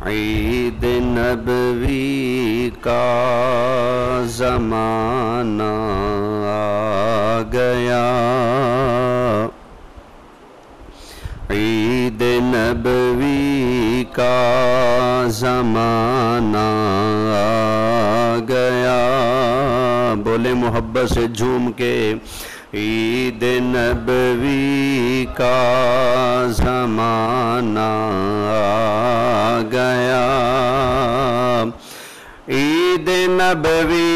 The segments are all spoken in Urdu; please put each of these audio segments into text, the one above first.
عید نبوی کا زمانہ آ گیا، عید نبوی کا زمانہ آ گیا، بولے محبت سے جھوم کے، عید نبوی کا زمانہ آ گیا، عید نبوی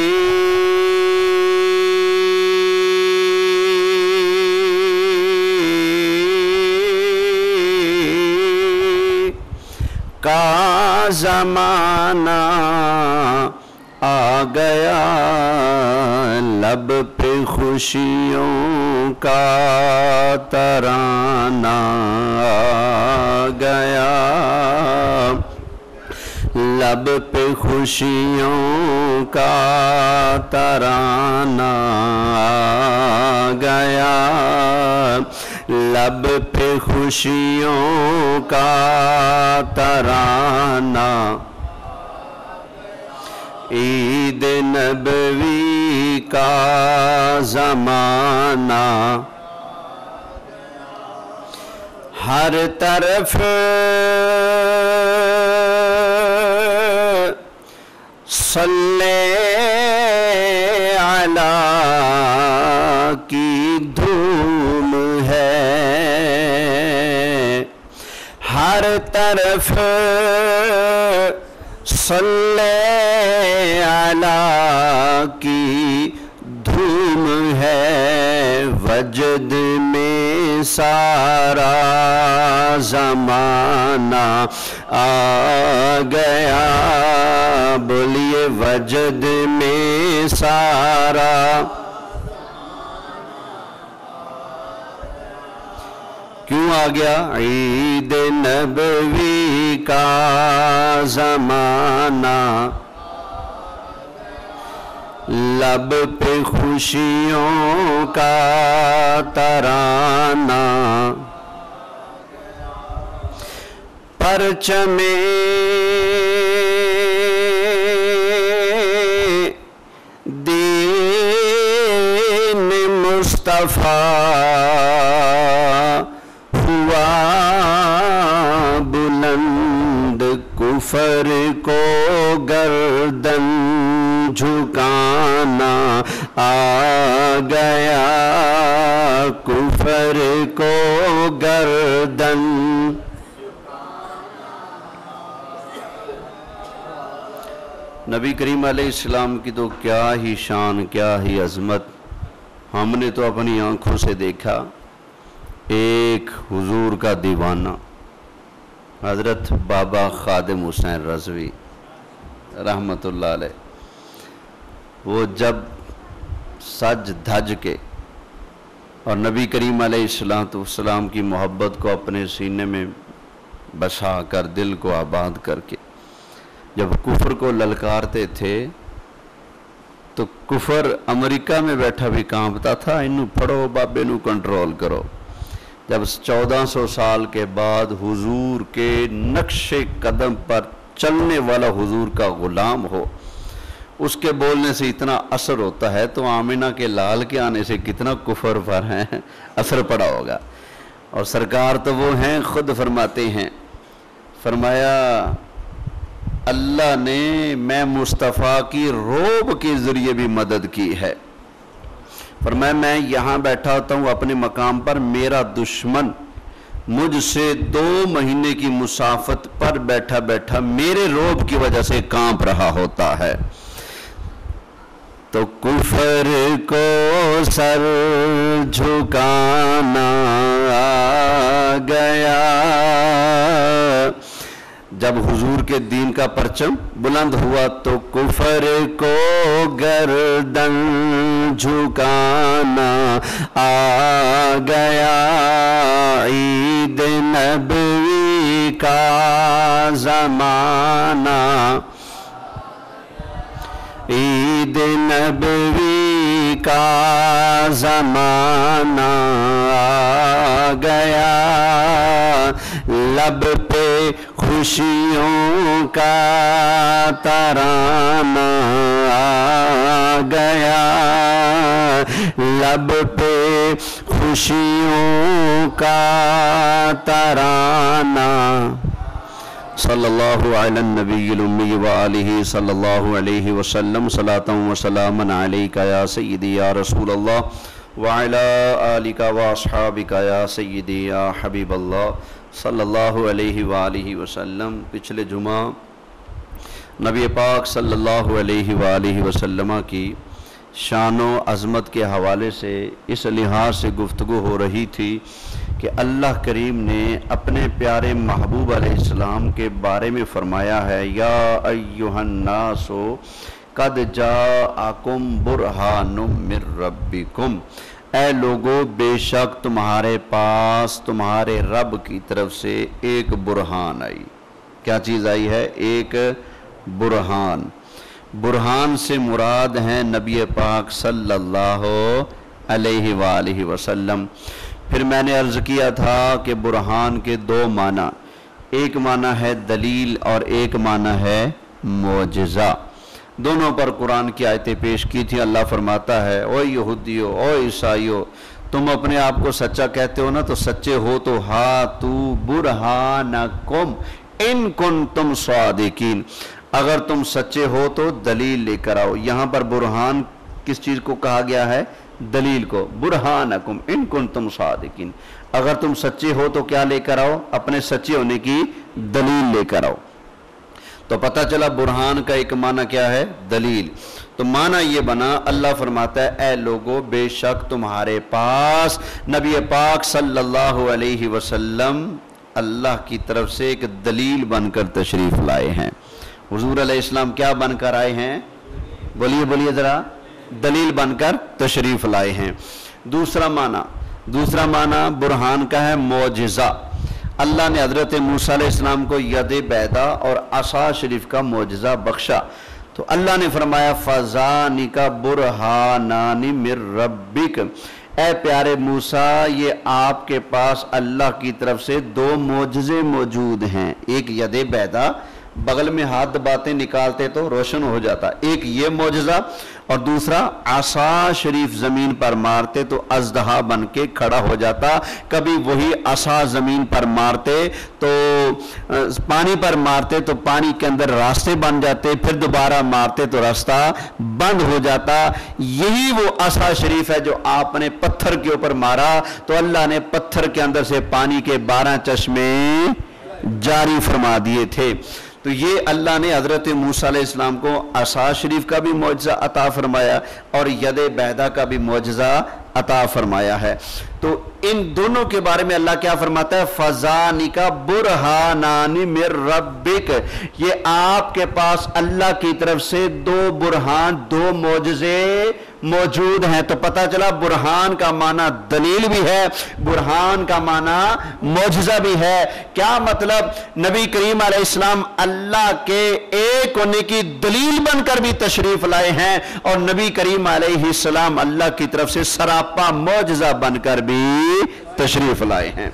کا زمانہ آ گیا، لب پہ خوشیوں کا ترانہ آ گیا، لب پہ خوشیوں کا ترانہ آ گیا، لب پہ خوشیوں کا ترانہ، عید نبوی کا زمانہ، ہر طرف صلی علی کی دھوم ہے، ہر طرف صلی علی کی دھوم ہے، وجد میں سارا زمانہ آ گیا، بولیے وجد میں سارا، کیوں آ گیا؟ عید نبوی کا زمانہ، لب پہ خوشیوں کا ترانہ، پرچم دین مصطفیٰ ہوا بلند، کفر کو گردن جھکانا آ گیا، کفر کو گردن، نبی کریم علیہ السلام کی تو کیا ہی شان، کیا ہی عظمت، ہم نے تو اپنی آنکھوں سے دیکھا، ایک حضور کا دیوانہ حضرت بابا خادم حسین رضوی رحمت اللہ علیہ، وہ جب سج دھج کے اور نبی کریم علیہ السلام کی محبت کو اپنے سینے میں بسا کر، دل کو آباد کر کے جب کفر کو للکارتے تھے تو کفر امریکہ میں بیٹھا بھی کانپتا تھا، انہوں پڑھو بابے نو کنٹرول کرو، جب 1400 سال کے بعد حضور کے نقش قدم پر چلنے والا حضور کا غلام ہو، اس کے بولنے سے اتنا اثر ہوتا ہے تو آمینہ کے لال کے آنے سے کتنا کفر پر ہے اثر پڑا ہوگا، اور سرکار تو وہ ہیں خود فرماتے ہیں، فرمایا اللہ نے میں مصطفیٰ کی روب کے ذریعے بھی مدد کی ہے، فرمایا میں یہاں بیٹھا ہوتا ہوں اپنے مقام پر، میرا دشمن مجھ سے 2 مہینے کی مسافت پر بیٹھا بیٹھا میرے روب کی وجہ سے کانپ رہا ہوتا ہے، تو کفر کو سر جھکانا آ گیا، جب حضور کے دین کا پرچم بلند ہوا تو کفر کو گردن جھکانا آ گیا، عید نبوی کا زمانہ، عید نبوی کا زمانہ آ گیا، لب پہ خوشیوں کا ترانہ آ گیا، لب پہ خوشیوں کا ترانہ۔ صلی اللہ علی النبی الامی وآلہ صلی اللہ علیہ وسلم، صلاۃ و سلاما علیک یا سیدی یا رسول اللہ وعلی آلک واصحابک یا سیدی یا حبیب اللہ صلی اللہ علیہ وآلہ وسلم۔ پچھلے جمعہ نبی پاک صلی اللہ علیہ وآلہ وسلم کی شان و عظمت کے حوالے سے اس لحاظ سے گفتگو ہو رہی تھی کہ اللہ کریم نے اپنے پیارے محبوب علیہ السلام کے بارے میں فرمایا ہے، یا ایہا الناس قد جاءکم برہان من ربکم، اے لوگو بے شک تمہارے پاس تمہارے رب کی طرف سے ایک برہان آئی۔ کیا چیز آئی ہے؟ ایک برہان۔ برہان سے مراد ہیں نبی پاک صلی اللہ علیہ وآلہ وسلم۔ پھر میں نے عرض کیا تھا کہ برہان کے دو معنی، ایک معنی ہے دلیل اور ایک معنی ہے معجزہ۔ دونوں پر قرآن کی آیتیں پیش کی تھی۔ اللہ فرماتا ہے، او یہودیو، او عیسائیو، تم اپنے آپ کو سچا کہتے ہو نا، تو سچے ہو تو ہاتو برہانکم ان کنتم صادقین، اگر تم سچے ہو تو دلیل لے کر آؤ۔ یہاں پر برہان کس چیز کو کہا گیا ہے؟ دلیل کو۔ برہانکم ان کنتم صادقین، اگر تم سچے ہو تو کیا لے کر آؤ؟ اپنے سچے ہونے کی دلیل لے کر آؤ۔ تو پتہ چلا برہان کا ایک معنی کیا ہے؟ دلیل۔ تو معنی یہ بنا، اللہ فرماتا ہے اے لوگو بے شک تمہارے پاس نبی پاک صلی اللہ علیہ وسلم اللہ کی طرف سے ایک دلیل بن کر تشریف لائے ہیں۔ حضور علیہ السلام کیا بن کر آئے ہیں؟ بولیے بولیے ذرا، دلیل بن کر تشریف لائے ہیں۔ دوسرا معنی برہان کا ہے معجزہ۔ اللہ نے حضرت موسیٰ علیہ السلام کو ید بیضا اور عصا شریف کا معجزہ بخشا، تو اللہ نے فرمایا فَذَانِكَ بُرْهَانَانِ مِن رَبِّكَ، اے پیارے موسیٰ یہ آپ کے پاس اللہ کی طرف سے دو معجزے موجود ہیں، ایک ید بیضا، بغل میں ہاتھ دباتے نکالتے تو روشن ہو جاتا، ایک یہ معجزہ، اور دوسرا عصا شریف زمین پر مارتے تو اژدہا بن کے کھڑا ہو جاتا۔ کبھی وہی عصا زمین پر مارتے تو پانی پر مارتے تو پانی کے اندر راستے بن جاتے، پھر دوبارہ مارتے تو راستہ بند ہو جاتا۔ یہی وہ عصا شریف ہے جو آپ نے پتھر کے اوپر مارا تو اللہ نے پتھر کے اندر سے پانی کے 12 چشمے جاری فرما دیے تھے۔ تو یہ اللہ نے حضرت موسیٰ علیہ السلام کو عصا شریف کا بھی معجزہ عطا فرمایا اور ید بیضا کا بھی معجزہ عطا فرمایا ہے۔ تو ان دونوں کے بارے میں اللہ کیا فرماتا ہے؟ فَذَانِكَ بُرْهَانَانِ مِن رَبِّكَ، یہ آپ کے پاس اللہ کی طرف سے دو برہان، دو معجزے موجود ہیں۔ تو پتہ چلا برہان کا معنی دلیل بھی ہے، برہان کا معنی معجزہ بھی ہے۔ کیا مطلب؟ نبی کریم علیہ السلام اللہ کے ایک ہونے کی دلیل بن کر بھی تشریف لائے ہیں، اور نبی کریم علیہ السلام اللہ کی طرف سے سراپا معجزہ بن کر بھی تشریف لائے ہیں۔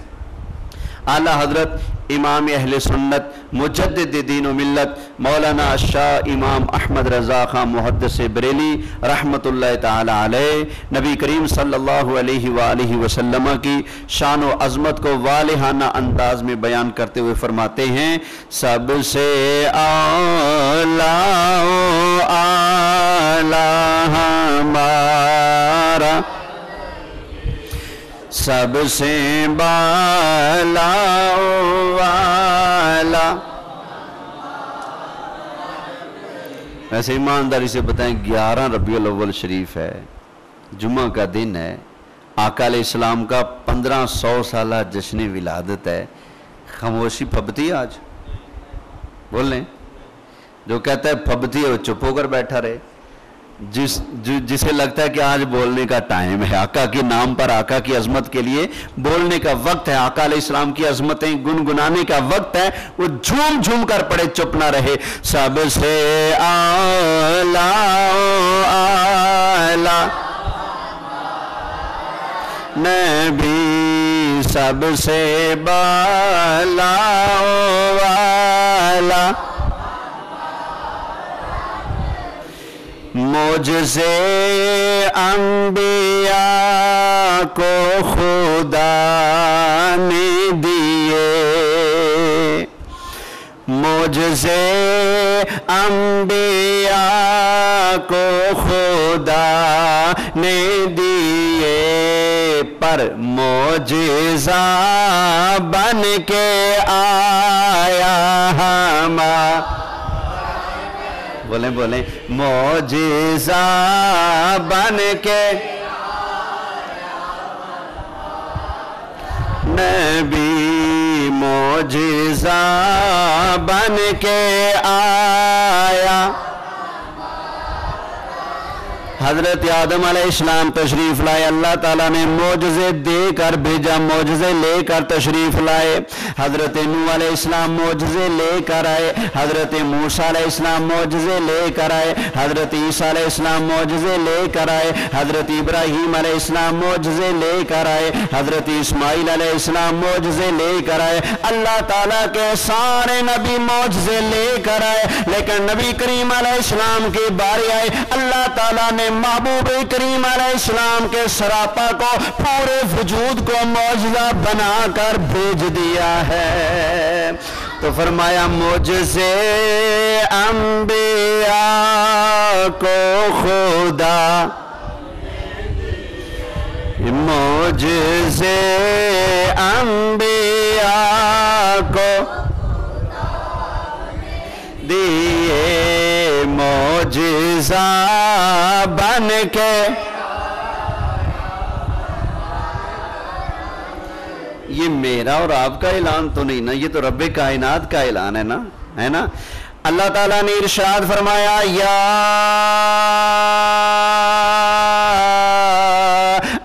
اعلیٰ حضرت امام اہل سنت مجدد دین و ملت مولانا شاہ امام احمد رضا خان محدث بریلی رحمت اللہ تعالی علیہ نبی کریم صلی اللہ علیہ وآلہ وسلم کی شان و عظمت کو والہانہ انداز میں بیان کرتے ہوئے فرماتے ہیں، سب سے اعلیٰ ہمارا، سب سے بالا والا۔ ویسے ایمانداری سے بتائیں 11 ربیع الاول شریف ہے، جمعہ کا دن ہے، آقا علیہ السلام کا 1500 سالہ جشن ولادت ہے، خاموشی پھبتی آج؟ بول لیں، جو کہتا ہے پھبتی ہے وہ چپ ہو کر بیٹھا رہے، جسے لگتا ہے کہ آج بولنے کا ٹائم ہے، آقا کے نام پر، آقا کی عظمت کے لیے بولنے کا وقت ہے، آقا علیہ السلام کی عظمتیں گنگنانے کا وقت ہے، وہ جھوم جھوم کر پڑے، چپ نہ رہے۔ سب سے اعلیٰ اعلیٰ نبی، سب سے بالا والا معجزے انبیاء کو خدا نے دیے، معجزے انبیاء کو خدا نے دیے، پر معجزہ بن کے آیا ہمارا، بولیں بولیں، معجزہ بن کے نبی، معجزہ بن کے آیا۔ حضرت آدم علیہ السلام تشریف لائے، اللہ تعالیٰ نے معجزے دے کر بھیجا، معجزے لے کر تشریف لائے۔ حضرت نوح علیہ السلام معجزے لے کر آئے، حضرت موسیٰ علیہ السلام معجزے لے کر آئے، حضرت عیسیٰ علیہ السلام معجزے لے کر آئے، حضرت ابراہیم علیہ السلام معجزے لے کر آئے، حضرت اسماعیل علیہ السلام معجزے لے کر آئے۔ اللہ تعالیٰ کے سارے نبی معجزے لے کر آئے، لیکن نبی کریم علیہ السلام کی باری آئی، اللہ تعالیٰ نے محبوب کریم علیہ السلام کے سراپا کو، پورے وجود کو معجزہ بنا کر بھیج دیا ہے۔ تو فرمایا معجزے انبیاء کو خدا، معجزے انبیاء کو دیے، معجزہ بن کے۔ یہ میرا اور آپ کا اعلان تو نہیں نا، یہ تو رب کائنات کا اعلان ہے نا، ہے نا۔ اللہ تعالیٰ نے ارشاد فرمایا، یا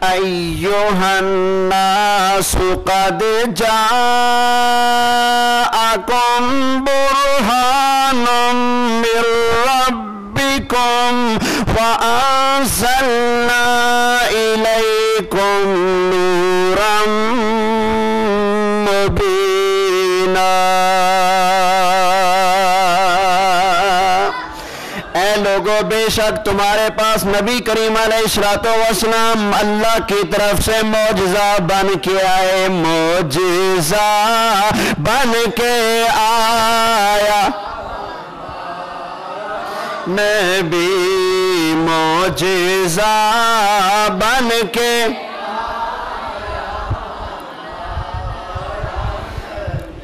ایھا الناس قد جاءکم برہان من ربکم وانزلنا الیکم نورا مبینا۔ اے لوگو، بے شک تمہارے پاس نبی کریم علیہ السلام اللہ کی طرف سے معجزہ بن کے آئے، معجزہ بن کے آیا نبی، معجزہ بن کے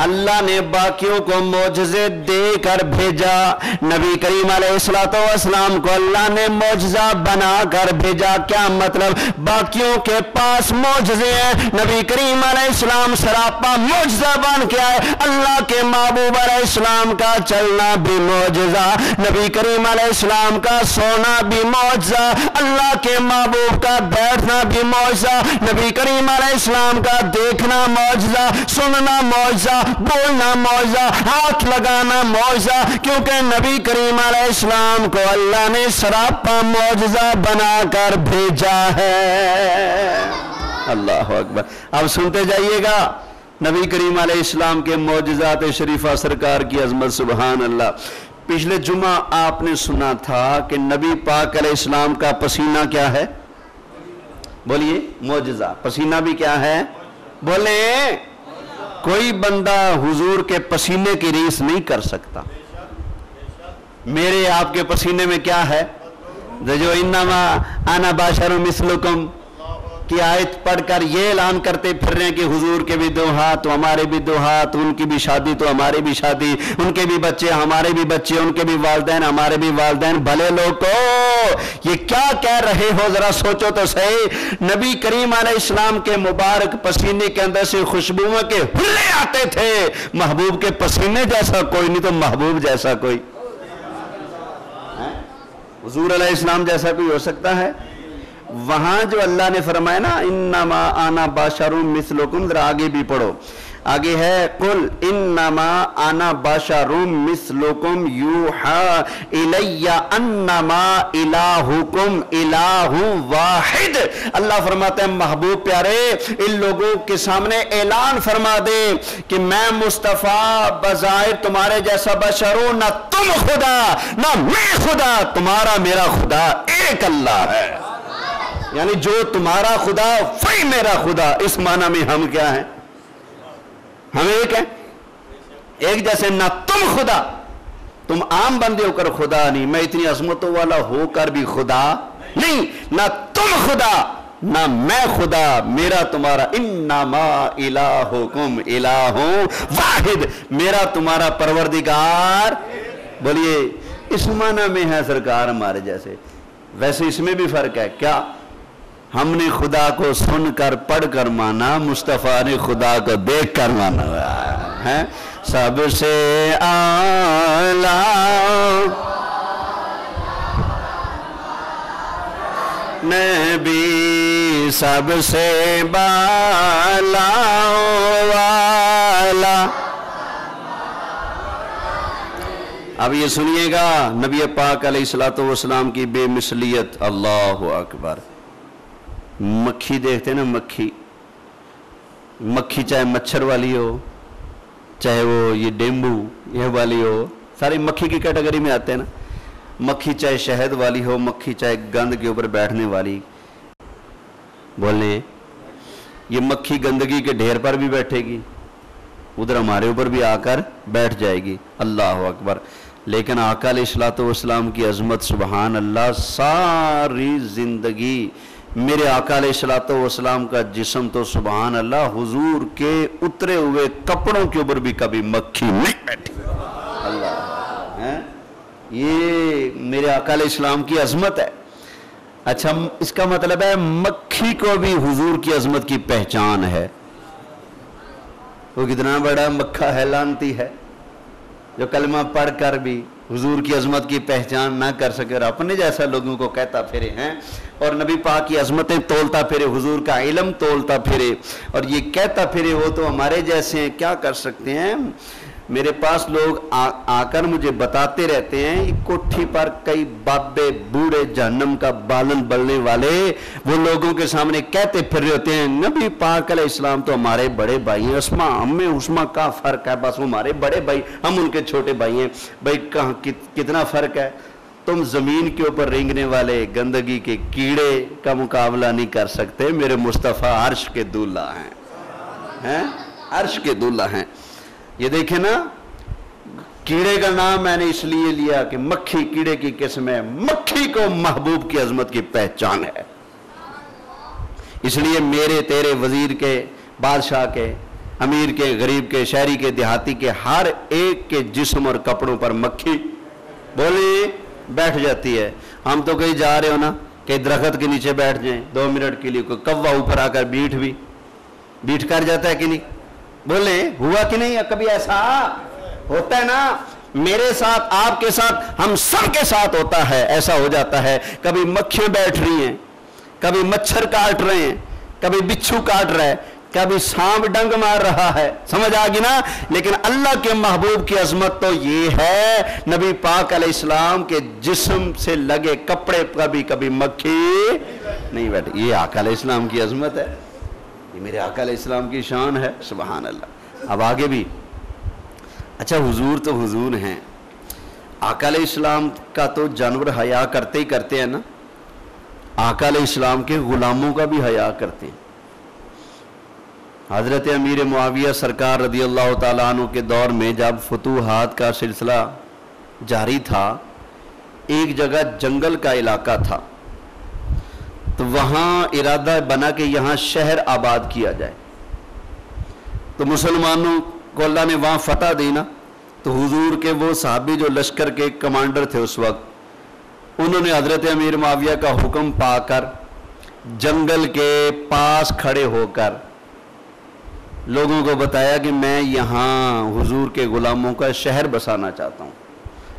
اللہ نے باقیوں کو معجزے دے کر بھیجا، نبی کریم علیہ السلام کو اللہ نے معجزہ بنا کر بھیجا۔ کیا مطلب؟ باقیوں کے پاس معجزے ہیں، نبی کریم علیہ السلام سراپا معجزہ بن کے آئے۔ اللہ کے محبوب علیہ السلام کا چلنا بھی معجزہ، نبی کریم علیہ السلام کا سونا بھی معجزہ، اللہ کے محبوب کا بیٹھنا بھی معجزہ، نبی کریم علیہ السلام کا دیکھنا معجزہ، سننا معجزہ، بولنا معجزہ، ہاتھ لگانا معجزہ، کیونکہ نبی کریم علیہ السلام کو اللہ نے سراپا معجزہ بنا کر بھیجا ہے۔ اللہ اکبر۔ اب سنتے جائیے گا نبی کریم علیہ السلام کے معجزات شریفہ سرکار کی عظمت، سبحان اللہ۔ پچھلے جمعہ آپ نے سنا تھا کہ نبی پاک علیہ السلام کا پسینہ کیا ہے؟ بولیے، معجزہ۔ پسینہ بھی کیا ہے؟ بولیں۔ کوئی بندہ حضور کے پسینے کی ریس نہیں کر سکتا۔ میرے آپ کے پسینے میں کیا ہے؟ جو انما انا بشر مثلکم کی آیت پڑھ کر یہ اعلان کرتے پھر رہے ہیں کہ حضور کے بھی دو ہاتھ تو ہمارے بھی دو ہاتھ، ان کی بھی شادی تو ہمارے بھی شادی، ان کے بھی بچے ہمارے بھی بچے، ان کے بھی والدین ہمارے بھی والدین۔ بھلے لوگو، یہ کیا کہہ رہے ہو؟ ذرا سوچو تو صحیح۔ نبی کریم علیہ السلام کے مبارک پسینے کے اندر سے خوشبوؤں کے حلے آتے تھے، محبوب کے پسینے جیسا کوئی نہیں تو محبوب جیسا کوئی، حضور علیہ السلام جیسا کوئی ہو سکتا ہے؟ وہاں جو اللہ نے فرمایا نا انما انا بشر مثلکم، ذرا آگے بھی پڑھو، آگے ہے قل انما انا بشر مثلکم یوحی الی انما الہکم الہ واحد۔ اللہ فرماتے ہیں محبوب پیارے ان لوگوں کے سامنے اعلان فرما دے کہ میں مصطفیٰ بظاہر تمہارے جیسا بشر ہوں، نہ تم خدا نہ میں خدا، تمہارا میرا خدا ایک اللہ ہے، یعنی جو تمہارا خدا وہی میرا خدا۔ اس معنی میں ہم کیا ہیں؟ ہم ایک ہیں، ایک جیسے۔ نہ تم خدا، تم عام بندے ہو کر خدا نہیں، میں اتنی عظمتوں والا ہو کر بھی خدا نہیں، نہ تم خدا نہ میں خدا، میرا تمہارا انما الہکم الہ واحد، میرا تمہارا پروردگار، بولیے اس معنی میں ہے سرکار ہمارے جیسے۔ ویسے اس میں بھی فرق ہے کیا؟ ہم نے خدا کو سن کر پڑھ کر مانا، مصطفیٰ نے خدا کو دیکھ کر مانا ہے۔ سب سے اعلیٰ نبی، سب سے بالا والا۔ اب یہ سنیے گا نبی پاک علیہ الصلوۃ والسلام کی بے مثلیت، اللہ اکبر۔ مکھی دیکھتے ہیں نا، مکھی چاہے مچھر والی ہو، چاہے وہ یہ ڈینگو یہ والی ہو، ساری مکھی کی کیٹیگری میں آتے ہیں نا۔ مکھی چاہے شہد والی ہو، مکھی چاہے گند کے اوپر بیٹھنے والی، بولیں یہ مکھی گندگی کے ڈھیر پر بھی بیٹھے گی، ادھر ہمارے اوپر بھی آ کر بیٹھ جائے گی، اللہ اکبر۔ لیکن آقا علیہ الصلوۃ والسلام کی عظمت، سبحان اللہ، ساری زندگی میرے آقا علیہ الصلوۃ والسلام کا جسم تو سبحان اللہ حضور کے اترے ہوئے کپڑوں کے اوپر بھی کبھی مکھی نہیں بیٹھی، اللہ، یہ میرے آقا علیہ السلام کی عظمت ہے۔ اچھا اس کا مطلب ہے مکھی کو بھی حضور کی عظمت کی پہچان ہے۔ وہ کتنا بڑا مکھا ہے، لعنتی ہے، جو کلمہ پڑھ کر بھی حضور کی عظمت کی پہچان نہ کر سکے اور اپنے جیسا لوگوں کو کہتا پھرے ہیں، اور نبی پاک کی عظمتیں تولتا پھرے، حضور کا علم تولتا پھرے اور یہ کہتا پھرے وہ تو ہمارے جیسے ہیں، کیا کر سکتے ہیں؟ میرے پاس لوگ آ کر مجھے بتاتے رہتے ہیں، کوٹھی پر کئی بابے بوڑھے جہنم کا بالن بلنے والے وہ لوگوں کے سامنے کہتے پھر رہے ہوتے ہیں نبی پاک علیہ السلام تو ہمارے بڑے بھائی ہیں، اسما ہم میں عثما کا فرق ہے، بس وہ ہمارے بڑے بھائی، ہم ان کے چھوٹے بھائی ہیں۔ بھائی کہاں کتنا فرق ہے؟ تم زمین کے اوپر رینگنے والے گندگی کے کیڑے کا مقابلہ نہیں کر سکتے، میرے مصطفیٰ عرش کے دولہ ہیں، عرش کے دولہ ہیں۔ یہ دیکھیں نا، کیڑے کا نام میں نے اس لیے لیا کہ مکھی کیڑے کی قسم ہے، مکھی کو محبوب کی عظمت کی پہچان ہے، اس لیے میرے تیرے وزیر کے، بادشاہ کے، امیر کے، غریب کے، شہری کے، دیہاتی کے، ہر ایک کے جسم اور کپڑوں پر مکھی بولی بیٹھ جاتی ہے۔ ہم تو کہیں جا رہے ہو نا، کہ درخت کے نیچے بیٹھ جائیں 2 منٹ کے لیے، کوئی کوا اوپر آ کر بیٹھ کر جاتا ہے کہ نہیں؟ بولیں ہوا کہ نہیں؟ کبھی ایسا ہوتا ہے نا، میرے ساتھ، آپ کے ساتھ، ہم سب کے ساتھ ہوتا ہے، ایسا ہو جاتا ہے۔ کبھی مکھیاں بیٹھ رہی ہیں، کبھی مچھر کاٹ رہے ہیں، کبھی بچھو کاٹ رہا ہے، کبھی سانپ ڈنگ مار رہا ہے، سمجھ آگی نا؟ لیکن اللہ کے محبوب کی عظمت تو یہ ہے، نبی پاک علیہ السلام کے جسم سے لگے کپڑے کبھی مکھی نہیں بیٹھی۔ یہ آقا علیہ السلام کی عظمت ہے، یہ میرے آقا علیہ السلام کی شان ہے، سبحان اللہ۔ اب آگے بھی، اچھا حضور تو حضور ہیں، آقا علیہ السلام کا تو جانور حیا کرتے ہی کرتے ہیں نا، آقا علیہ السلام کے غلاموں کا بھی حیا کرتے ہیں۔ حضرت امیر معاویہ سرکار رضی اللہ تعالیٰ عنہ کے دور میں جب فتوحات کا سلسلہ جاری تھا، ایک جگہ جنگل کا علاقہ تھا، تو وہاں ارادہ بنا کہ یہاں شہر آباد کیا جائے، تو مسلمانوں کو اللہ نے وہاں فتح دی نا، تو حضور کے وہ صحابی جو لشکر کے کمانڈر تھے اس وقت، انہوں نے حضرت امیر معاویہ کا حکم پا کر جنگل کے پاس کھڑے ہو کر لوگوں کو بتایا کہ میں یہاں حضور کے غلاموں کا شہر بسانا چاہتا ہوں۔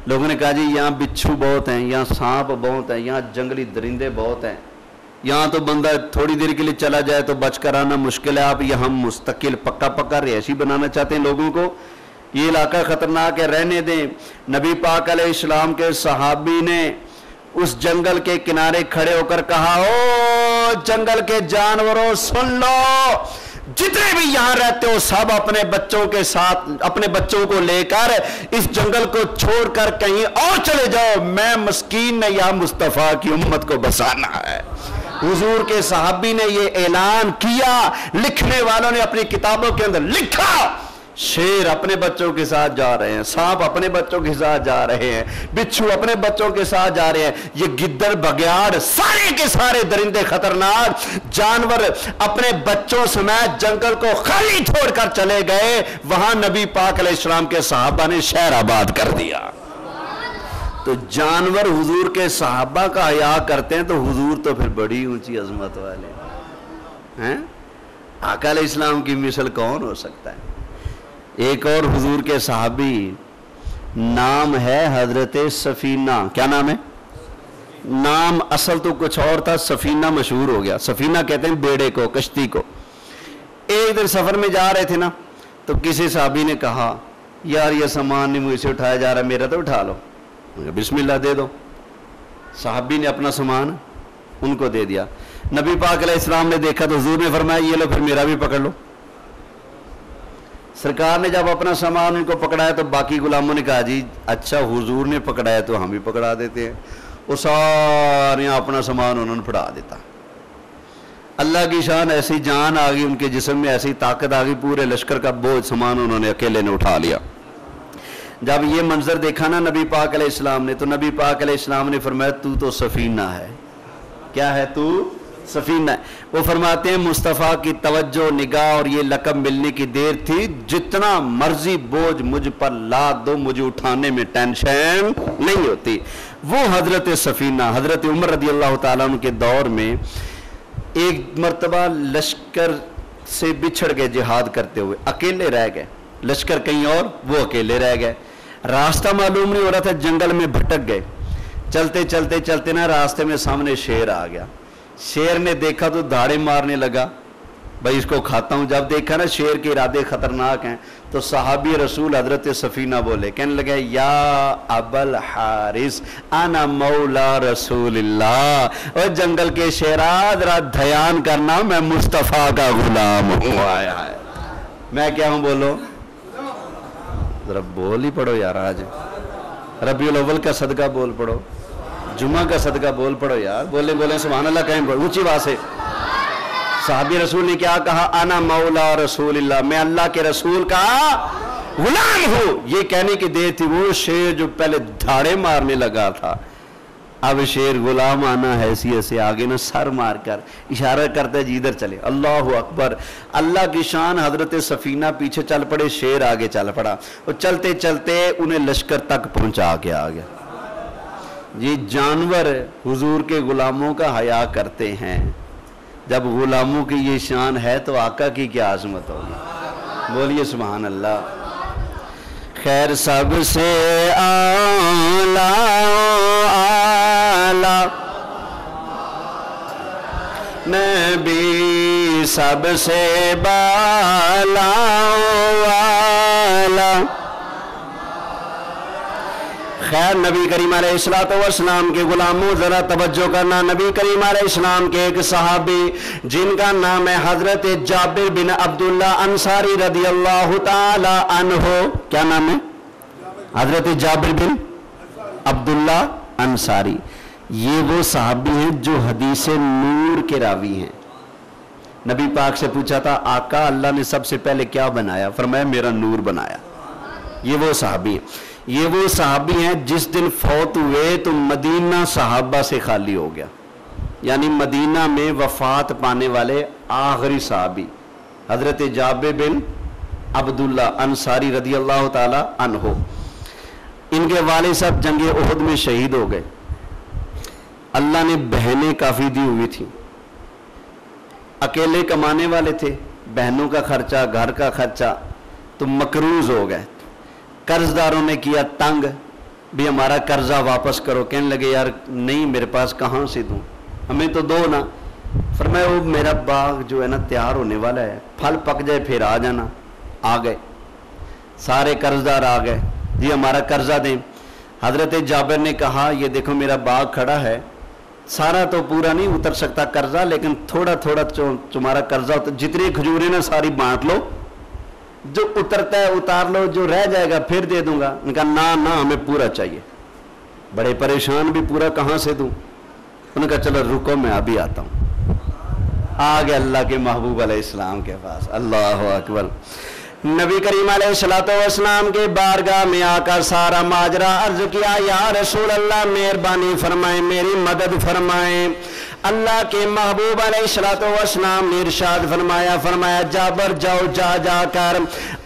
لوگوں نے کہا جی یہاں بچھو بہت ہیں، یہاں سانپ بہت ہیں، یہاں جنگلی درندے بہت ہیں، یہاں تو بندہ تھوڑی دیر کے لیے چلا جائے تو بچ کر آنا مشکل ہے، آپ یہاں مستقل پکا رہائشی بنانا چاہتے ہیں لوگوں کو، یہ علاقہ خطرناک ہے، رہنے دیں۔ نبی پاک علیہ السلام کے صحابی نے اس جنگل کے کنارے کھڑے ہو کر کہا، او جنگل کے جانوروں سن لو، جتنے بھی یہاں رہتے ہو سب اپنے بچوں کے ساتھ، اپنے بچوں کو لے کر اس جنگل کو چھوڑ کر کہیں اور چلے جاؤ، میں مسکین نے یا مصطفیٰ کی امت کو بسانا ہے۔ حضور کے صحابی نے یہ اعلان کیا، لکھنے والوں نے اپنی کتابوں کے اندر لکھا، شیر اپنے بچوں کے ساتھ جا رہے ہیں، سانپ اپنے بچوں کے ساتھ جا رہے ہیں، بچھو اپنے بچوں کے ساتھ جا رہے ہیں، یہ گدڑ بگیاڑ سارے کے سارے درندے خطرناک جانور اپنے بچوں سمیت جنگل کو خالی چھوڑ کر چلے گئے، وہاں نبی پاک علیہ السلام کے صحابہ نے شہر آباد کر دیا۔ تو جانور حضور کے صحابہ کا حیا کرتے ہیں تو حضور تو پھر بڑی اونچی عظمت والے ہیں۔ آقا علیہ السلام کی مثل کون ہو سکتا ہے؟ ایک اور حضور کے صحابی، نام ہے حضرت سفینہ۔ کیا نام ہے؟ نام اصل تو کچھ اور تھا، سفینہ مشہور ہو گیا۔ سفینہ کہتے ہیں بیڑے کو، کشتی کو۔ ایک دن سفر میں جا رہے تھے نا، تو کسی صحابی نے کہا، یار یہ سامان نہیں مجھ سے اٹھایا جا رہا، میرا تو اٹھا لو۔ بسم اللہ دے دو۔ صحابی نے اپنا سامان ان کو دے دیا۔ نبی پاک علیہ السلام نے دیکھا تو حضور نے فرمایا، یہ لو پھر میرا بھی پکڑ لو۔ سرکار نے جب اپنا سامان ان کو پکڑایا تو باقی غلاموں نے کہا، جی اچھا حضور نے پکڑایا تو ہم بھی پکڑا دیتے ہیں۔ وہ سارے اپنا سامان انہوں نے پھڑا دیتا۔ اللہ کی شان، ایسی جان آ گئی ان کے جسم میں، ایسی طاقت آ گئی، پورے لشکر کا بوجھ سامان انہوں نے اکیلے نے اٹھا لیا۔ جب یہ منظر دیکھا نا نبی پاک علیہ السلام نے، تو نبی پاک علیہ السلام نے فرمایا، تو سفینہ ہے۔ کیا ہے؟ تو سفینہ ہے۔ وہ فرماتے ہیں مصطفیٰ کی توجہ، نگاہ اور یہ لقب ملنے کی دیر تھی، جتنا مرضی بوجھ مجھ پر لاد دو، مجھے اٹھانے میں ٹینشن نہیں ہوتی۔ وہ حضرت سفینہ، حضرت عمر رضی اللہ تعالیٰ عنہ کے دور میں ایک مرتبہ لشکر سے بچھڑ گئے، جہاد کرتے ہوئے اکیلے رہ گئے، لشکر کہیں اور، وہ اکیلے رہ گئے، راستہ معلوم نہیں ہو رہا تھا، جنگل میں بھٹک گئے، چلتے چلتے چلتے نا راستے میں سامنے شیر آ گیا۔ شیر نے دیکھا تو دھاڑے مارنے لگا، بھائی اس کو کھاتا ہوں۔ جب دیکھا نا شیر کے ارادے خطرناک ہیں، تو صحابی رسول حضرت سفینہ بولے، کہنے لگے، یا ابا الحارث انا مولا رسول اللہ، اور جنگل کے شیرا ذرا دھیان کرنا، میں مصطفیٰ کا غلام ہوں۔ آیا ہے، میں کیا ہوں؟ بولو ذرا بول ہی پڑھو یار، آج ربیع الاول کا صدقہ بول پڑھو، جمعہ کا صدقہ بول پڑھو یار، بولیں سبحان اللہ کہیں پڑھو اونچی بات سے۔ صحابی رسول نے کیا کہا؟ انا مولا رسول اللہ، میں اللہ کے رسول کا غلام ہوں۔ یہ کہنے کی دیر تھی، وہ شیر جو پہلے دھاڑے مارنے لگا تھا، اب شیر غلام آنا حیثیت سے آگے نا سر مار کر اشارہ کرتا ہے، جی ادھر چلے۔ اللہ اکبر، اللہ کی شان، حضرت سفینہ پیچھے چل پڑے، شیر آگے چل پڑا، اور چلتے چلتے انہیں لشکر تک پہنچا کے آ گیا۔ یہ جانور حضور کے غلاموں کا حیا کرتے ہیں، جب غلاموں کی یہ شان ہے تو آقا کی کیا عظمت ہوگی؟ بولیے سبحان اللہ۔ خیر سب سے اعلیٰ اعلیٰ نبی، سب سے بالا والا۔ خیر نبی کریم علیہ السلام کے غلاموں ذرا توجہ کرنا، نبی کریم علیہ السلام کے ایک صحابی جن کا نام ہے حضرت جابر بن عبداللہ انصاری رضی اللہ تعالی عنہ۔ کیا نام ہے؟ حضرت جابر بن عبداللہ انصاری۔ یہ وہ صحابی ہیں جو حدیث نور کے راوی ہیں۔ نبی پاک سے پوچھا تھا، آقا اللہ نے سب سے پہلے کیا بنایا؟ فرمایا میرا نور بنایا۔ یہ وہ صحابی ہیں، یہ وہ صحابی ہیں جس دن فوت ہوئے تو مدینہ صحابہ سے خالی ہو گیا، یعنی مدینہ میں وفات پانے والے آخری صحابی حضرت جابر بن عبداللہ انصاری رضی اللہ تعالی عنہ۔ ان کے والد صاحب جنگ احد میں شہید ہو گئے۔ اللہ نے بہنیں کافی دی ہوئی تھیں، اکیلے کمانے والے تھے، بہنوں کا خرچہ، گھر کا خرچہ، تو مقروض ہو گئے۔ قرض داروں نے کیا تنگ، بھی ہمارا قرضہ واپس کرو۔ کہنے لگے یار نہیں، میرے پاس کہاں سے دوں، ہمیں تو دو نا۔ فرمایا وہ میرا باغ جو ہے نا تیار ہونے والا ہے، پھل پک جائے پھر آ جانا۔ آ گئے، سارے قرض دار آ گئے، جی ہمارا قرضہ دیں۔ حضرت جابر نے کہا یہ دیکھو میرا باغ کھڑا ہے، سارا تو پورا نہیں اتر سکتا قرضہ، لیکن تھوڑا تھوڑا تمہارا قرضہ جتنی کھجوریں نا ساری بانٹ لو، جو اترتا ہے اتار لو، جو رہ جائے گا پھر دے دوں گا۔ انہوں نے کہا نہ ہمیں پورا چاہیے۔ بڑے پریشان، بھی پورا کہاں سے دوں؟ انہوں نے کہا چلو رکو میں ابھی آتا ہوں۔ آ گئے اللہ کے محبوب علیہ السلام کے پاس، اللہ اکبر۔ نبی کریم علیہ السلام کے بارگاہ میں آ کر سارا ماجرا عرض کیا، یا رسول اللہ مہربانی فرمائیں، میری مدد فرمائیں۔ اللہ کے محبوب علیہ السلام نے ارشاد فرمایا جابر جاؤ، جا کر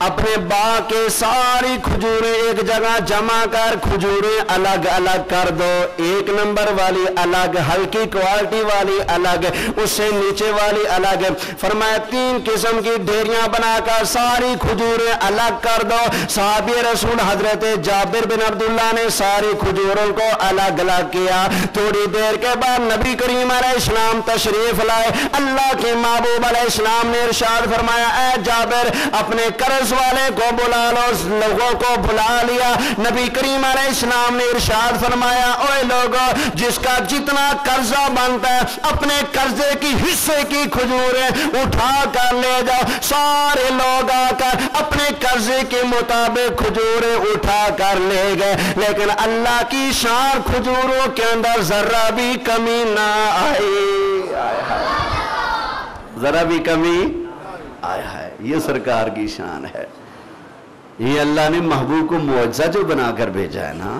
اپنے باغ کے ساری کھجوریں ایک جگہ جمع کر، کھجوریں الگ الگ کر دو، 1 نمبر والی الگ، ہلکی کوالٹی والی الگ، اس سے نیچے والی الگ۔ فرمایا 3 قسم کی ڈھیریاں بنا کر ساری کھجوریں الگ کر دو۔ صحابی رسول حضرت جابر بن عبداللہ نے ساری کھجوروں کو الگ الگ کیا۔ تھوڑی دیر کے بعد نبی کریم علیہ السلام تشریف لائے۔ اللہ کے محبوب علیہ السلام نے ارشاد فرمایا، اے جابر اپنے قرض والے کو بلا لو۔ لوگوں کو بلا لیا۔ نبی کریم علیہ السلام نے ارشاد فرمایا، اوے لوگوں، جس کا جتنا قرضہ بنتا ہے اپنے قرضے کی حصے کی کھجوریں اٹھا کر لے جاؤ۔ سارے لوگ آ کر اپنے قرضے کے مطابق کھجوریں اٹھا کر لے گئے، لیکن اللہ کی شان کھجوروں کے اندر ذرہ بھی کمی نہ آئی۔ ذرا بھی کمی آیا ہے، یہ سرکار کی شان ہے۔ یہ اللہ نے محبوب کو معجزہ جو بنا کر بھیجا ہے نا۔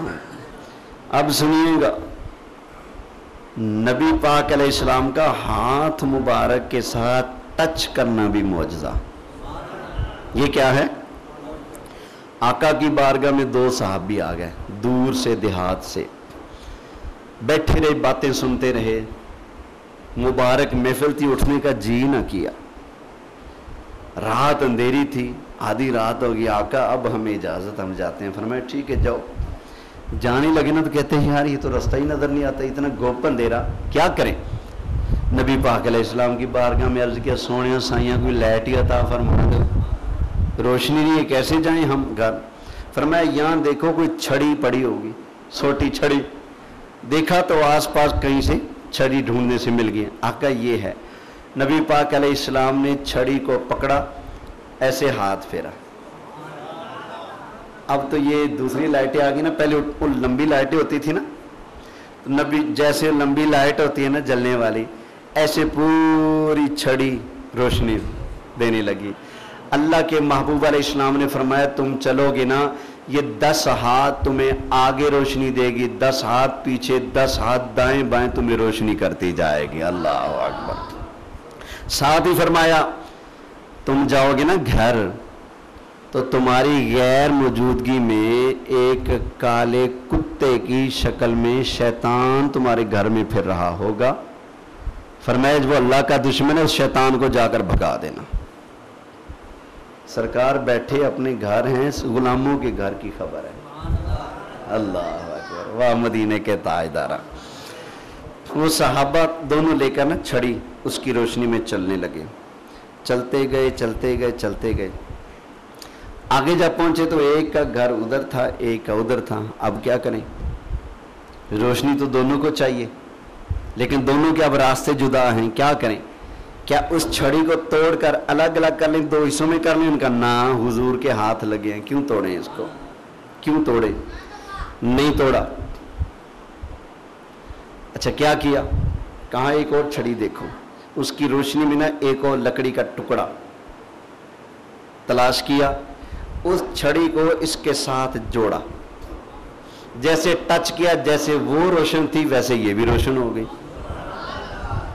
اب سنیے گا، نبی پاک علیہ السلام کا ہاتھ مبارک کے ساتھ ٹچ کرنا بھی معجزہ۔ یہ کیا ہے؟ آقا کی بارگاہ میں 2 صحابی آ گئے دور سے، دیہات سے، بیٹھے رہے، باتیں سنتے رہے، مبارک محفل تھی، اٹھنے کا جی نہ کیا۔ رات اندھیری تھی، آدھی رات ہوگی، آقا اب ہمیں اجازت، ہم جاتے ہیں۔ فرمایا ٹھیک ہے جاؤ۔ جانے لگے نا تو کہتے ہیں یار یہ تو رستہ ہی نظر نہیں آتا، اتنا گوپ اندھیرا، کیا کریں؟ نبی پاک علیہ السلام کی بارگاہ میں عرض کیا، سونے سائیاں کوئی لائٹ ہی عطا فرما دو، روشنی نہیں ہے، کیسے جائیں ہم گھر؟ فرمایا یہاں دیکھو کوئی چھڑی پڑی ہوگی، چھوٹی چھڑی۔ دیکھا تو آس پاس کہیں سے چھڑی ڈھونڈنے سے مل گئی۔ آقا یہ ہے۔ نبی پاک علیہ السلام نے چھڑی کو پکڑا، ایسے ہاتھ پھیرا۔ اب تو یہ دوسری لائٹیں آ گئی نا، پہلے لمبی لائٹیں ہوتی تھی نا، نبی جیسے لمبی لائٹ ہوتی ہے نا جلنے والی، ایسے پوری چھڑی روشنی دینے لگی۔ اللہ کے محبوب علیہ السلام نے فرمایا تم چلو گے نا، یہ 10 ہاتھ تمہیں آگے روشنی دے گی، 10 ہاتھ پیچھے، 10 ہاتھ دائیں بائیں تمہیں روشنی کرتی جائے گی۔ اللہ اکبر۔ ساتھ ہی فرمایا تم جاؤ گے نا گھر تو تمہاری غیر موجودگی میں ایک کالے کتے کی شکل میں شیطان تمہارے گھر میں پھر رہا ہوگا۔ فرمایا وہ اللہ کا دشمن ہے، اس شیطان کو جا کر بھگا دینا۔ سرکار بیٹھے اپنے گھر ہیں، غلاموں کے گھر کی خبر ہے۔ اللہ اکبر، واہ مدینے کے تاجدارہ۔ وہ صحابہ دونوں لے کر نا چھڑی اس کی روشنی میں چلنے لگے، چلتے گئے چلتے گئے چلتے گئے، آگے جب پہنچے تو ایک کا گھر ادھر تھا، ایک کا ادھر تھا۔ اب کیا کریں؟ روشنی تو دونوں کو چاہیے، لیکن دونوں کے اب راستے جدا ہیں، کیا کریں؟ کیا اس چھڑی کو توڑ کر الگ الگ کر لیں، 2 حصوں میں کر لیں؟ ان کا نا حضور کے ہاتھ لگے ہیں، کیوں توڑیں اس کو؟ کیوں توڑے؟ نہیں توڑا۔ اچھا کیا کیا؟ کہاں ایک اور چھڑی دیکھو، اس کی روشنی میں نا ایک اور لکڑی کا ٹکڑا تلاش کیا، اس چھڑی کو اس کے ساتھ جوڑا، جیسے ٹچ کیا، جیسے وہ روشن تھی ویسے یہ بھی روشن ہو گئی،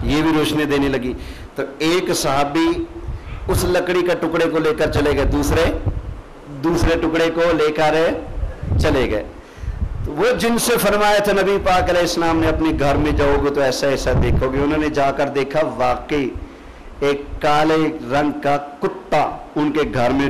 یہ بھی روشنی دینے لگی۔ تو ایک صحابی اس لکڑی کا ٹکڑے کو لے کر چلے گئے، دوسرے ٹکڑے کو لے کر چلے گئے۔ تو وہ جن سے فرمایا تھا نبی پاک علیہ السلام نے اپنے گھر میں جاؤ گے تو ایسا ایسا دیکھو گے، انہوں نے جا کر دیکھا واقعی ایک کالے رنگ کا کتا ان کے گھر میں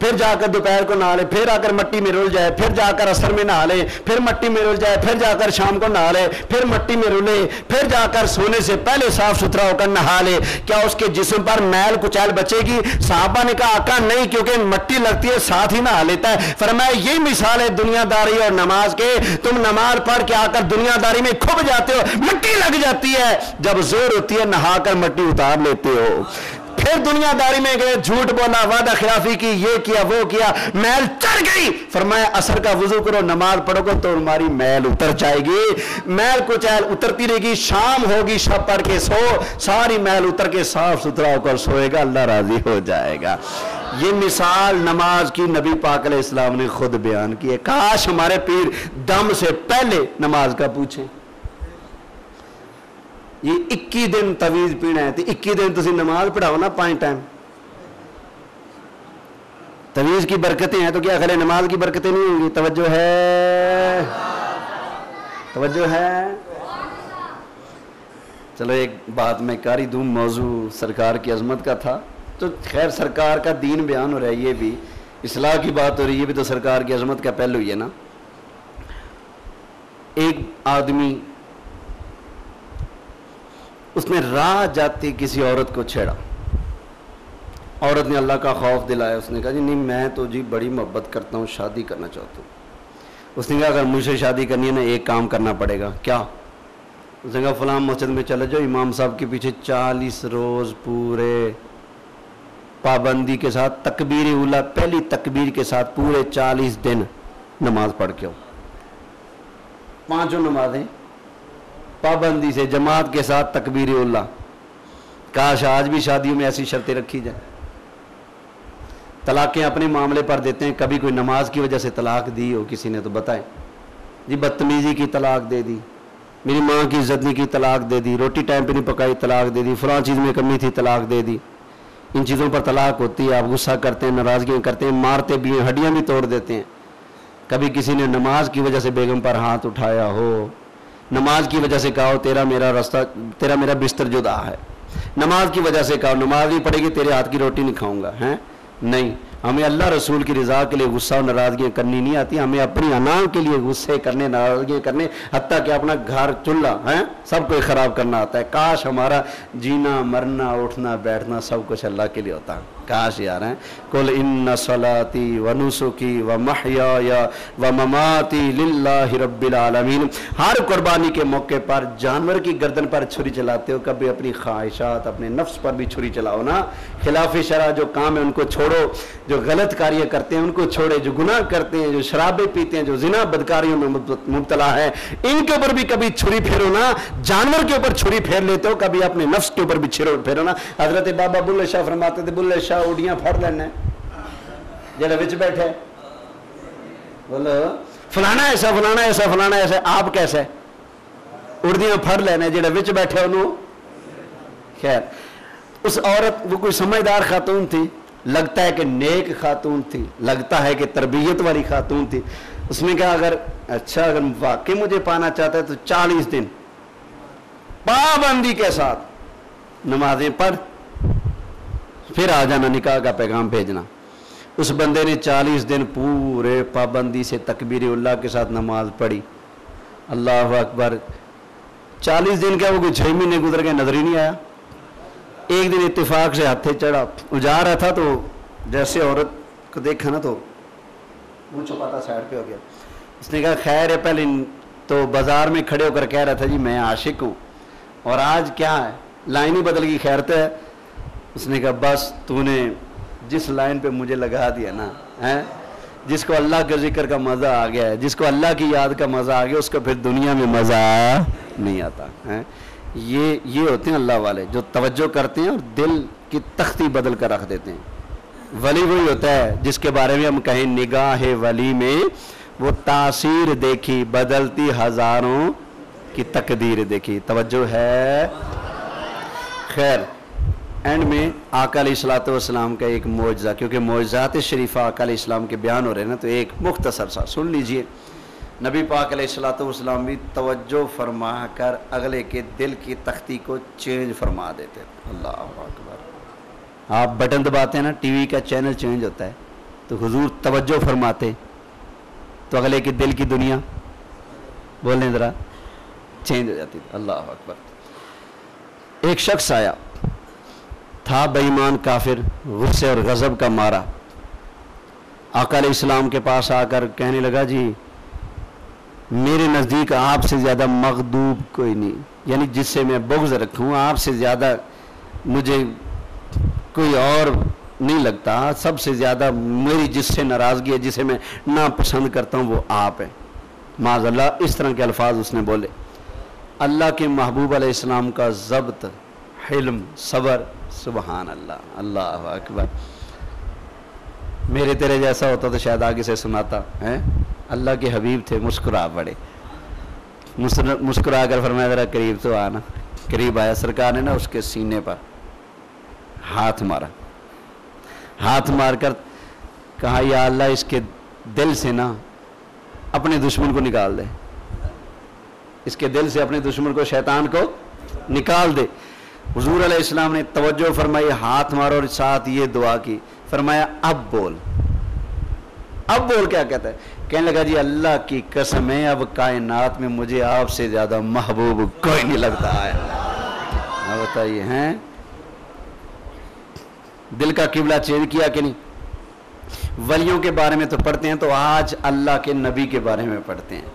پھر جا کر دوپہر کو نہا لے، پھر آ کر مٹی میں رول جائے، پھر جا کر عصر میں نہا لے، پھر مٹی میں رول جائے، پھر جا کر شام کو نہا لے، پھر مٹی میں رولے، پھر جا کر سونے سے پہلے صاف ستھرا ہو کر نہا لے، کیا اس کے جسم پر میل کچیل بچے گی؟ صحابہ نے کہا آقا نہیں، کیونکہ مٹی لگتی ہے ساتھ ہی نہا لیتا ہے۔ فرمایا یہی مثال ہے دنیا داری اور نماز کے، تم نماز پڑھ کے آ کر دنیا داری میں کھب جاتے ہو، مٹی لگ جاتی ہے، جب زور ہوتی ہے نہا کر مٹی اتار لیتے ہو، پھر دنیا داری میں گئے، جھوٹ بولا، وعدہ خلافی کی، یہ کیا وہ کیا، میل چڑھ گئی، فرمایا عصر کا وضو کرو، نماز پڑھو گے تو تمہاری میل اتر جائے گی، میل کچیل اترتی رہے گی، شام ہوگی شب پڑھ کے سو، ساری میل اتر کے صاف ستھرا ہو کر سوئے گا، اللہ راضی ہو جائے گا۔ یہ مثال نماز کی نبی پاک علیہ السلام نے خود بیان کی ہے۔ کاش ہمارے پیر دم سے پہلے نماز کا پوچھیں۔ یہ 21 دن تویز پینا ہے، 21 دن تسی نماز پڑھاؤ نا 5 ٹائم، تویز کی برکتیں ہیں تو کیا خلے نماز کی برکتیں نہیں ہوں گی؟ توجہ ہے، توجہ ہے۔ چلو ایک بات میں کاری دوں، موضوع سرکار کی عظمت کا تھا، تو خیر سرکار کا دین بیان ہو رہا ہے، یہ بھی اصلاح کی بات ہو رہی ہے، یہ بھی تو سرکار کی عظمت کا پہلو ہی ہے نا۔ ایک آدمی اس نے راہ جاتی کسی عورت کو چھیڑا، عورت نے اللہ کا خوف دلایا، اس نے کہا جی نہیں میں تو جی بڑی محبت کرتا ہوں، شادی کرنا چاہتا ہوں۔ اس نے کہا اگر مجھ سے شادی کرنی ہے نا ایک کام کرنا پڑے گا۔ کیا؟ اس نے کہا فلاں مسجد میں چلے جاؤ، امام صاحب کے پیچھے 40 روز پورے پابندی کے ساتھ تکبیر اولیٰ پہلی تکبیر کے ساتھ پورے 40 دن نماز پڑھ کے ہو، 5 نمازیں پابندی سے جماعت کے ساتھ تکبیر اولیٰ۔ کاش آج بھی شادیوں میں ایسی شرطیں رکھی جائیں۔ طلاقیں اپنے معاملے پر دیتے ہیں، کبھی کوئی نماز کی وجہ سے طلاق دی ہو کسی نے تو بتائیں جی، بدتمیزی کی طلاق دے دی، میری ماں کی عزت نہیں کی طلاق دے دی، روٹی ٹائم پہ نہیں پکائی طلاق دے دی، فلاں چیز میں کمی تھی طلاق دے دی۔ ان چیزوں پر طلاق ہوتی ہے، آپ غصہ کرتے ہیں، ناراضگیاں کرتے ہیں، مارتے بھی ہیں، ہڈیاں بھی توڑ دیتے ہیں۔ کبھی کسی نے نماز کی وجہ سے بیگم پر ہاتھ اٹھایا ہو، نماز کی وجہ سے کہا ہو تیرا میرا راستہ، تیرا میرا بستر جدا ہے، نماز کی وجہ سے کہا نماز نہیں پڑے گی تیرے ہاتھ کی روٹی نہیں کھاؤں گا، ہیں؟ نہیں، ہمیں اللہ رسول کی رضا کے لیے غصہ اور ناراضگیاں کرنی نہیں آتی، ہمیں اپنی انا کے لیے غصے کرنے، ناراضگیاں کرنے، حتیٰ کہ اپنا گھر چولہا ہیں سب کو خراب کرنا آتا ہے۔ کاش ہمارا جینا مرنا اٹھنا بیٹھنا سب کچھ اللہ کے لیے ہوتا ہے، کاش یار ہیں۔ قل ان صلاتی و نسکی و محیای و مماتی للہ رب العالمین۔ ہر قربانی کے موقع پر جانور کی گردن پر چھری چلاتے ہو، کبھی اپنی خواہشات اپنے نفس پر بھی چھری چلاؤ نا۔ خلاف شرع جو کام ہے ان کو چھوڑو، جو غلط کاریاں کرتے ہیں ان کو چھوڑے، جو گناہ کرتے ہیں، جو شرابیں پیتے ہیں، جو زنا بدکاریوں میں مبتلا ہے، ان کے اوپر بھی کبھی چھری پھیرو نا۔ جانور کے اوپر چھری پھیر لیتے ہو، کبھی اپنے نفس کے اوپر بھی چھری پھیرو نا۔ حضرت بابا بلے شاہ فرماتے تھے بلے شاہ اڈیاں پھڑ لینا جڑا وچ بیٹھے، بولو فلانا ایسا فلانا ایسا فلانا ایسا، آپ کیسے اڑدیاں پھڑ لینا جڑا وچ بیٹھے انہوں۔ خیر اس عورت وہ کوئی سمجھدار خاتون تھی، لگتا ہے کہ نیک خاتون تھی، لگتا ہے کہ تربیت والی خاتون تھی۔ اس نے کہا اگر واقعی مجھے پانا چاہتا ہے تو 40 دن پابندی کے ساتھ نمازیں پڑھ، پھر آ جانا، نکاح کا پیغام بھیجنا۔ اس بندے نے 40 دن پورے پابندی سے تکبیر اللہ کے ساتھ نماز پڑھی، اللہ اکبر۔ 40 دن کیا وہ کوئی 6 مہینے گزر گئے، نظر ہی نہیں آیا۔ ایک دن اتفاق سے ہاتھے چڑھا، جا رہا تھا تو جیسے عورت کو دیکھا نا تو منہ چھپاتا سائڈ پہ ہو گیا۔ اس نے کہا خیر ہے، پہلے تو بازار میں کھڑے ہو کر کہہ رہا تھا جی میں عاشق ہوں، اور آج کیا ہے لائن ہی بدل گئی، خیرت ہے۔ اس نے کہا بس تو نے جس لائن پہ مجھے لگا دیا نا، جس کو اللہ کے ذکر کا مزہ آ گیا ہے، جس کو اللہ کی یاد کا مزہ آ گیا، اس کو پھر دنیا میں مزہ نہیں آتا ہے۔ یہ ہوتے ہیں اللہ والے جو توجہ کرتے ہیں اور دل کی تختی بدل کر رکھ دیتے ہیں۔ ولی وہی ہوتا ہے جس کے بارے میں ہم کہیں نگاہ ولی میں وہ تاثیر دیکھی، بدلتی ہزاروں کی تقدیر دیکھی۔ توجہ ہے؟ خیر اینڈ میں آقا علیہ السلام کا ایک معجزہ، کیونکہ معجزات شریفہ آقا علیہ السلام کے بیان ہو رہے ہیں نا، تو ایک مختصر سا سن لیجئے۔ نبی پاک علیہ السلام بھی توجہ فرما کر اگلے کے دل کی تختی کو چینج فرما دیتے تھے۔ اللہ اکبر۔ آپ بٹن دباتے ہیں نا، ٹی وی کا چینل چینج ہوتا ہے، تو حضور توجہ فرماتے تو اگلے کے دل کی دنیا بولیں ذرا چینج ہو جاتی. اللہ اکبر. ایک شخص آیا تھا بے ایمان کافر، غصے اور غضب کا مارا، آقا علیہ السلام کے پاس آ کر کہنے لگا جی میرے نزدیک آپ سے زیادہ مغضوب کوئی نہیں، یعنی جس سے میں بغض رکھوں آپ سے زیادہ مجھے کوئی اور نہیں لگتا، سب سے زیادہ میری جس سے ناراضگی ہے، جسے میں ناپسند کرتا ہوں وہ آپ ہیں. معاذ اللہ اس طرح کے الفاظ اس نے بولے. اللہ کے محبوب علیہ السلام کا ضبط، حلم، صبر، سبحان اللہ. اللہ اکبر. میرے تیرے جیسا ہوتا تو شاید آگے سے سناتا ہے. اللہ کے حبیب تھے، مسکرا پڑے، مسکرا کر فرمایا ذرا قریب تو آنا. قریب آیا، سرکار نے نا اس کے سینے پر ہاتھ مارا، ہاتھ مار کر کہا یا اللہ اس کے دل سے نا اپنے دشمن کو نکال دے، اس کے دل سے اپنے دشمن کو، شیطان کو نکال دے. حضور علیہ السلام نے توجہ فرمائی، ہاتھ مارو اور ساتھ یہ دعا کی، فرمایا اب بول. اب بول کیا کہتا ہے؟ کہنے لگا جی اللہ کی قسم ہے اب کائنات میں مجھے آپ سے زیادہ محبوب کوئی نہیں لگتا ہے. بتائیے ہیں دل کا قبلہ چینج کیا کہ نہیں؟ ولیوں کے بارے میں تو پڑھتے ہیں، تو آج اللہ کے نبی کے بارے میں پڑھتے ہیں.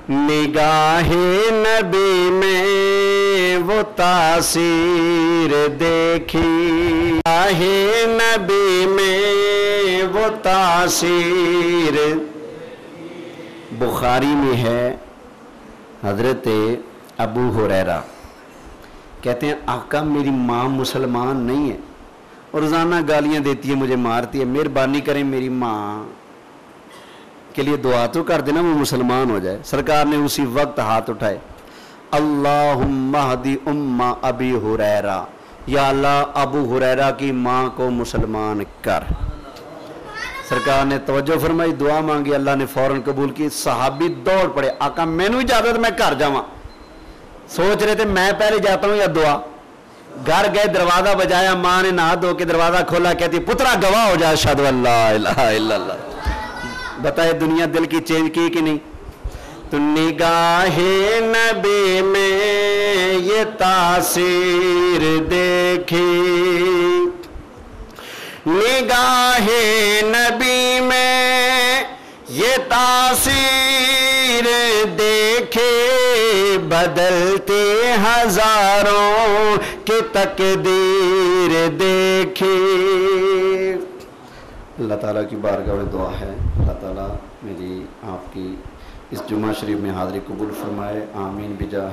نگاہ نبی میں وہ تاثیر دیکھی، نگاہ نبی میں وہ تاثیر. بخاری میں ہے حضرت ابو ہریرہ کہتے ہیں آقا میری ماں مسلمان نہیں ہے اور روزانہ گالیاں دیتی ہے، مجھے مارتی ہے، مہربانی کریں میری ماں کے لیے دعا تو کر دینا وہ مسلمان ہو جائے. سرکار نے اسی وقت ہاتھ اٹھائے، اللہم اہدی ام ابی ہریرہ، یا اللہ ابو ہریرہ کی ماں کو مسلمان کر. سرکار نے توجہ فرمائی، دعا مانگی، اللہ نے فوراً قبول کی. صحابی دوڑ پڑے، آقا میں نے اجازت میں گھر جاواں. سوچ رہے تھے میں پہلے جاتا ہوں یا دعا. گھر گئے، دروازہ بجایا، ماں نے نہا دھو کے دروازہ کھولا، کہتی پترا گواہ ہو جا اشہد ان لا الہ الا اللہ. بتائے دنیا دل کی چینج کی کہ نہیں؟ تو نگاہ نبی میں یہ تاثیر دیکھی، نگاہ نبی میں یہ تاثیر دیکھے، بدلتے ہزاروں کی تقدیر دیکھی. اللہ تعالیٰ کی بارگاہ میں دعا ہے اللہ تعالیٰ میری آپ کی اس جمعہ شریف میں حاضری قبول فرمائے. آمین بجاہ